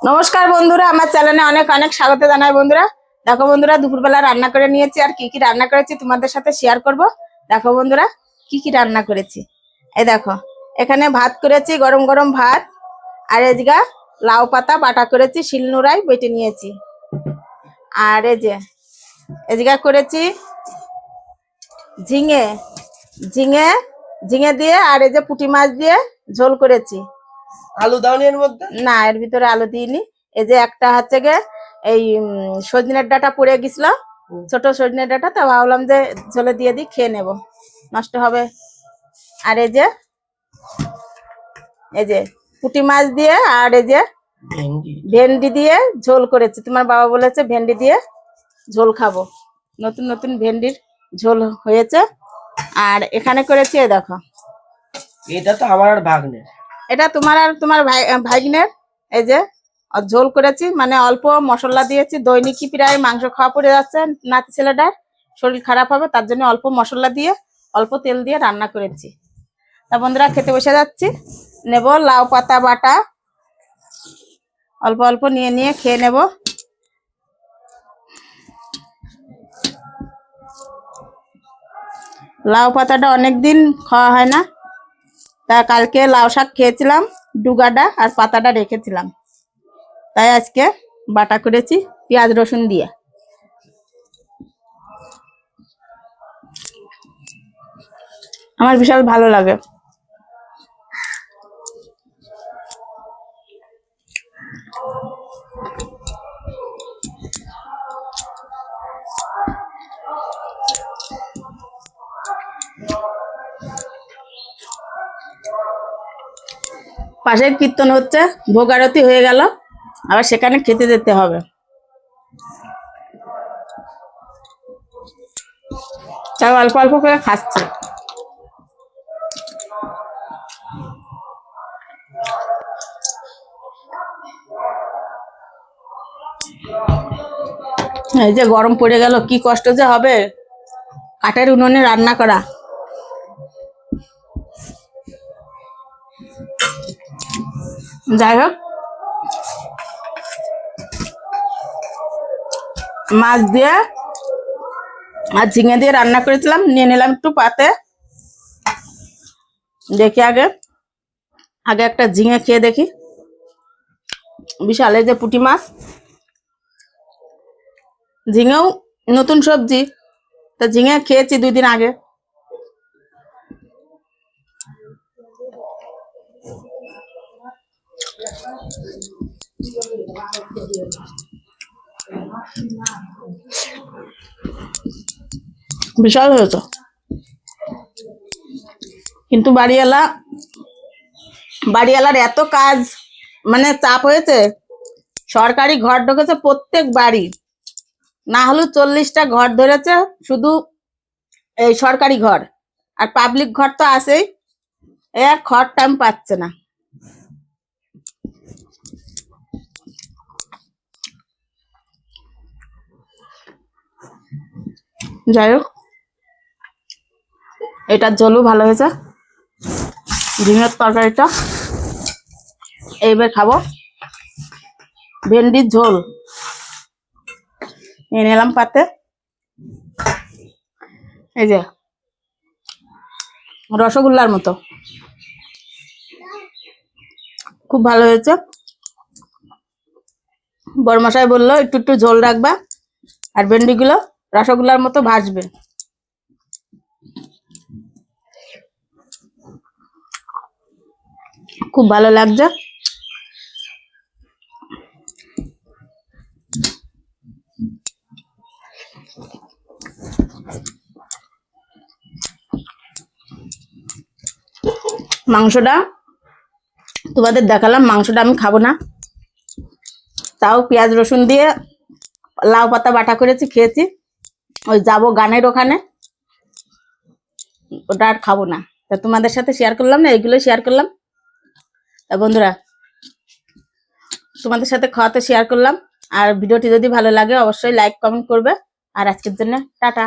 নমস্কার বন্ধুরা, আমার চ্যানেলে অনেক অনেক স্বাগত জানাই। বন্ধুরা দেখো, বন্ধুরা দুপুরবেলা রান্না করে নিয়েছি, আর কি কি রান্না করেছি তোমাদের সাথে শেয়ার করব। দেখো বন্ধুরা, কি কি রান্না করেছি। এই দেখো, এখানে ভাত করেছি, গরম গরম ভাত। আর এদিকে লাউ পাতা বাটা করেছি, শিলনোড়ায় বেটে নিয়েছি। আর এই যে এদিকে করেছি ঝিঙে ঝিঙে ঝিঙে দিয়ে, আর এই যে পুঁটি মাছ দিয়ে ঝোল করেছি। আলু দাওনি এর মধ্যে? না, এর ভিতরে আলু দিইনি। এই যে একটা হচ্ছে গে এই সজনের ডাঁটা পড়ে গেছিল, ছোট সজনের ডাঁটা, তা ভাবলাম যে ঝোলে দিয়ে দিই, খেয়ে নেব, নষ্ট হবে। আর এই যে পুঁটি মাছ দিয়ে, আর এই যে ভেন্ডি দিয়ে ঝোল করেছি। তোমার বাবা বলেছে ভেন্ডি দিয়ে ঝোল খাবো, নতুন নতুন ভেন্ডির ঝোল হয়েছে। আর এখানে করেছি, এই দেখো, এটা তো আমার আর ভাগ্নের, এটা তোমার আর তোমার ভাগ্নের। এই যে ঝোল করেছি, মানে অল্প মশলা দিয়েছি। দৈনিকই প্রায় মাংস খাওয়া পড়ে যাচ্ছে নাতি ছেলেটার, শরীর খারাপ হবে, তার জন্য অল্প মশলা দিয়ে অল্প তেল দিয়ে রান্না করেছি। তা বন্ধুরা, খেতে বসে যাচ্ছি। নেব লাউ পাতা বাটা, অল্প অল্প নিয়ে নিয়ে খেয়ে নেব। লাউ পাতাটা অনেকদিন খাওয়া হয় না, তা কালকে লাউ শাক খেয়েছিলাম, ডুগাটা আর পাতাটা রেখেছিলাম, তাই আজকে বাটা করেছি পেঁয়াজ রসুন দিয়ে। আমার বিশাল ভালো লাগে। পাশের কীর্তন হচ্ছে, ভোগ আরতি হয়ে গেল, আবার সেখানে খেতে যেতে হবে। তাই অল্প অল্প করে খাচ্ছে। এই যে গরম পড়ে গেল, কি কষ্ট যে হবে কাঠের উনুনে রান্না করা। যাই হোক, মাছ দিয়ে আর ঝিঙে দিয়ে রান্না করেছিলাম, নিয়ে নিলাম একটু পাতে। দেখি আগে আগে একটা ঝিঙে খেয়ে দেখি। বিশাল, এই যে পুঁটি মাছ, ঝিঙেও নতুন সবজি, তা ঝিঙে খেয়েছি 2 দিন আগে। বিশাল হয়েছে, কিন্তু বাড়িওয়ালার এত কাজ, মানে চাপ হয়েছে। সরকারি ঘর ঢুকেছে প্রত্যেক বাড়ি, না হলেও 40টা ঘর ধরেছে শুধু এই সরকারি ঘর, আর পাবলিক ঘর তো আছেই। আর ঘর টাইম পাচ্ছে না। যাই হোক, এটার ঝোলও ভালো হয়েছে, ঝিঙের তরকারিটা। এইবার খাবো ভেন্ডির ঝোল, নিয়ে নিলাম পাতে। এই যে রসগোল্লার মতো, খুব ভালো হয়েছে। বড়মশাই বললো একটু একটু ঝোল রাখবা, আর ভেন্ডিগুলো রসগোল্লার মতো ভাজবে। খুব ভালো লাগছে। মাংসটা তোমাদের দেখালাম, মাংসটা আমি খাবো না, তাও পেঁয়াজ রসুন দিয়ে লাউ পাতা বাটা করেছি, খেয়েছি। ওই যাবো গানের ওখানে, ওটা আর খাবো না। তা তোমাদের সাথে শেয়ার করলাম না, এইগুলো শেয়ার করলাম। তা বন্ধুরা, তোমাদের সাথে খাওয়াতে শেয়ার করলাম। আর ভিডিওটি যদি ভালো লাগে অবশ্যই লাইক কমেন্ট করবে। আর আজকের জন্য টাটা।